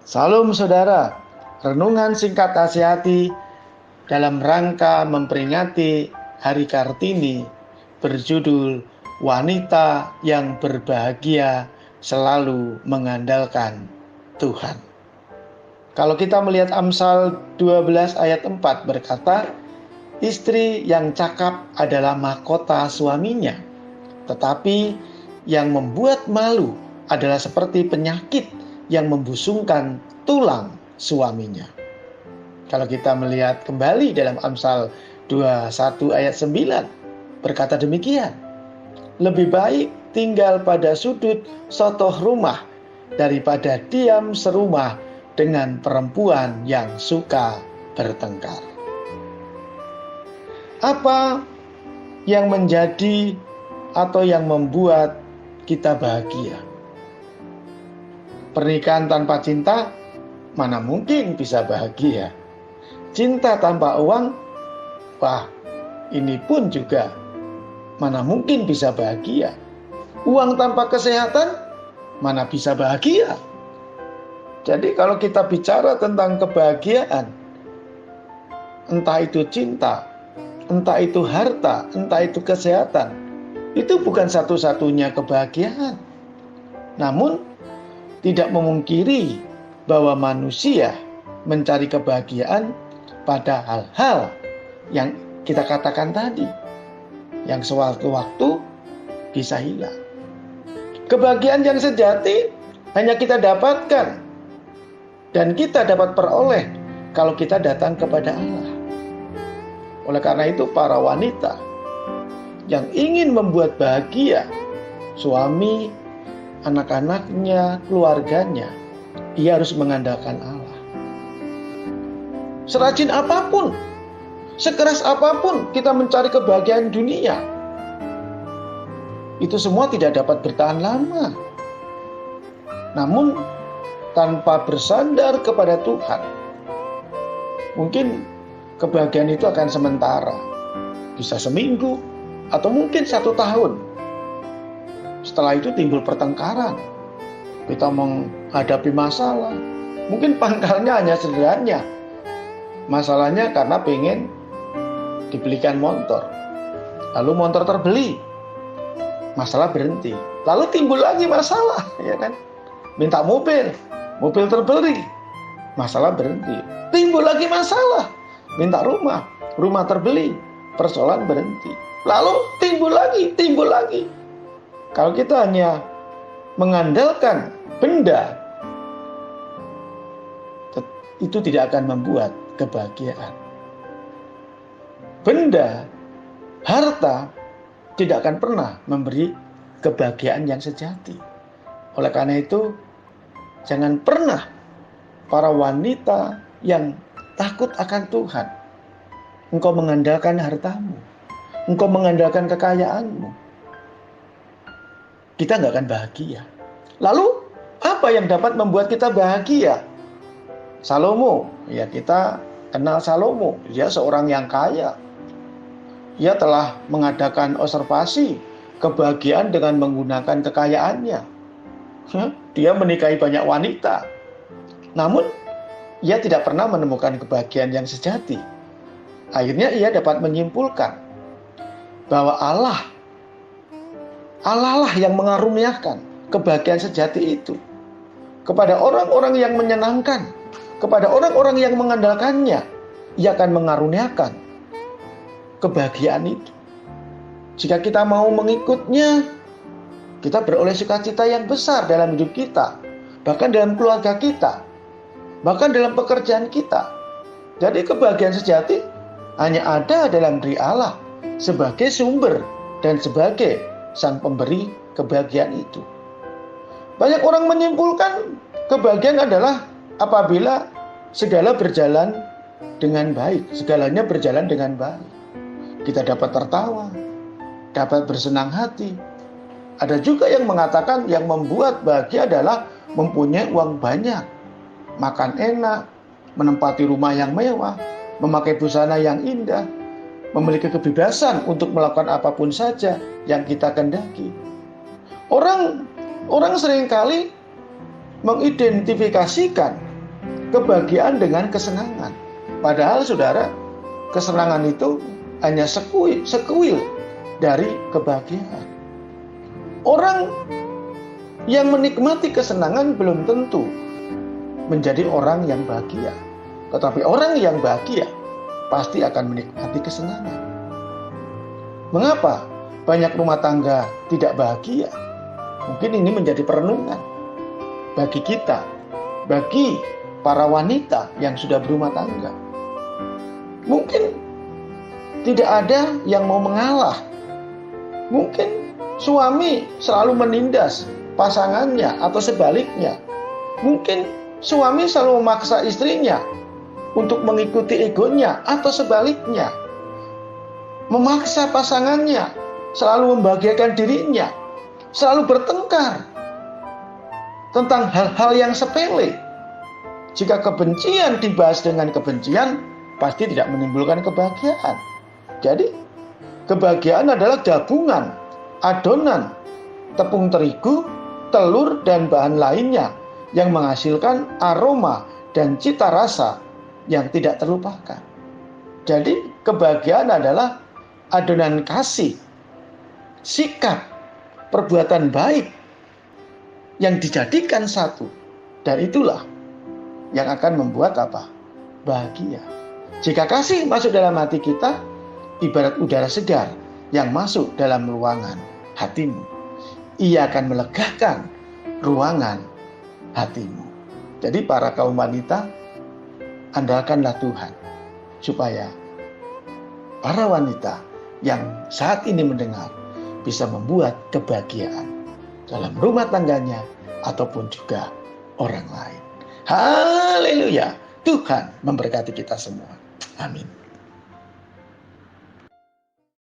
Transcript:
Salam saudara, renungan singkat Hati-Hati dalam rangka memperingati Hari Kartini berjudul Wanita yang Berbahagia Selalu Mengandalkan Tuhan. Kalau kita melihat Amsal 12 ayat 4 berkata, istri yang cakap adalah mahkota suaminya, tetapi yang membuat malu adalah seperti penyakit yang membusungkan tulang suaminya. Kalau kita melihat kembali dalam Amsal 21 ayat 9 berkata demikian, lebih baik tinggal pada sudut sotoh rumah daripada diam serumah dengan perempuan yang suka bertengkar. Apa yang menjadi atau yang membuat kita bahagia? Pernikahan tanpa cinta, mana mungkin bisa bahagia. Cinta tanpa uang, wah ini pun juga mana mungkin bisa bahagia. Uang tanpa kesehatan, mana bisa bahagia. Jadi kalau kita bicara tentang kebahagiaan, entah itu cinta, entah itu harta, entah itu kesehatan, itu bukan satu-satunya kebahagiaan. Namun tidak memungkiri bahwa manusia mencari kebahagiaan pada hal-hal yang kita katakan tadi, yang sewaktu-waktu bisa hilang. Kebahagiaan yang sejati hanya kita dapatkan dan kita dapat peroleh kalau kita datang kepada Allah. Oleh karena itu para wanita yang ingin membuat bahagia suami, anak-anaknya, keluarganya, ia harus mengandalkan Allah. Serajin apapun, sekeras apapun kita mencari kebahagiaan dunia, itu semua tidak dapat bertahan lama. Namun tanpa bersandar kepada Tuhan, mungkin kebahagiaan itu akan sementara, bisa seminggu atau mungkin 1 tahun. Setelah itu timbul pertengkaran, kita menghadapi masalah. Mungkin pangkalnya hanya sederhana. Masalahnya karena pengen dibelikan motor, lalu motor terbeli, masalah berhenti. Lalu timbul lagi masalah, ya kan? Minta mobil terbeli, masalah berhenti. Timbul lagi masalah, minta rumah terbeli, persoalan berhenti. Lalu timbul lagi. Kalau kita hanya mengandalkan benda, itu tidak akan membuat kebahagiaan. Benda, harta tidak akan pernah memberi kebahagiaan yang sejati. Oleh karena itu, jangan pernah para wanita yang takut akan Tuhan, engkau mengandalkan hartamu, engkau mengandalkan kekayaanmu, kita nggak akan bahagia. Lalu apa yang dapat membuat kita bahagia? Salomo, ya kita kenal Salomo, dia seorang yang kaya. Ia telah mengadakan observasi kebahagiaan dengan menggunakan kekayaannya. Dia menikahi banyak wanita. Namun ia tidak pernah menemukan kebahagiaan yang sejati. Akhirnya ia dapat menyimpulkan bahwa Allah lah yang mengaruniakan kebahagiaan sejati itu kepada orang-orang yang menyenangkan, kepada orang-orang yang mengandalkannya. Ia akan mengaruniakan kebahagiaan itu. Jika kita mau mengikutnya, kita beroleh sukacita yang besar dalam hidup kita, bahkan dalam keluarga kita, bahkan dalam pekerjaan kita. Jadi kebahagiaan sejati hanya ada dalam diri Allah sebagai sumber dan sebagai sang pemberi kebahagiaan itu. Banyak orang menyimpulkan kebahagiaan adalah apabila segala berjalan dengan baik, segalanya berjalan dengan baik. Kita dapat tertawa, dapat bersenang hati. Ada juga yang mengatakan yang membuat bahagia adalah mempunyai uang banyak, makan enak, menempati rumah yang mewah, memakai busana yang indah, memiliki kebebasan untuk melakukan apapun saja yang kita kehendaki. Orang seringkali mengidentifikasikan kebahagiaan dengan kesenangan. Padahal saudara, kesenangan itu hanya sekuil dari kebahagiaan. Orang yang menikmati kesenangan belum tentu menjadi orang yang bahagia. Tetapi orang yang bahagia pasti akan menikmati kesenangan. Mengapa banyak rumah tangga tidak bahagia? Mungkin ini menjadi perenungan bagi kita, bagi para wanita yang sudah berumah tangga. Mungkin tidak ada yang mau mengalah. Mungkin suami selalu menindas pasangannya atau sebaliknya. Mungkin suami selalu memaksa istrinya untuk mengikuti egonya atau sebaliknya. Memaksa pasangannya selalu membahagiakan dirinya, selalu bertengkar tentang hal-hal yang sepele. Jika kebencian dibahas dengan kebencian, pasti tidak menimbulkan kebahagiaan. Jadi, kebahagiaan adalah gabungan, adonan, tepung terigu, telur, dan bahan lainnya yang menghasilkan aroma dan cita rasa yang tidak terlupakan. Jadi, kebahagiaan adalah adonan kasih, sikap, perbuatan baik yang dijadikan satu. Dan itulah yang akan membuat apa? Bahagia. Jika kasih masuk dalam hati kita, ibarat udara segar yang masuk dalam ruangan hatimu. Ia akan melegakan ruangan hatimu. Jadi para kaum wanita, andalkanlah Tuhan supaya para wanita yang saat ini mendengar bisa membuat kebahagiaan dalam rumah tangganya ataupun juga orang lain. Haleluya. Tuhan memberkati kita semua. Amin.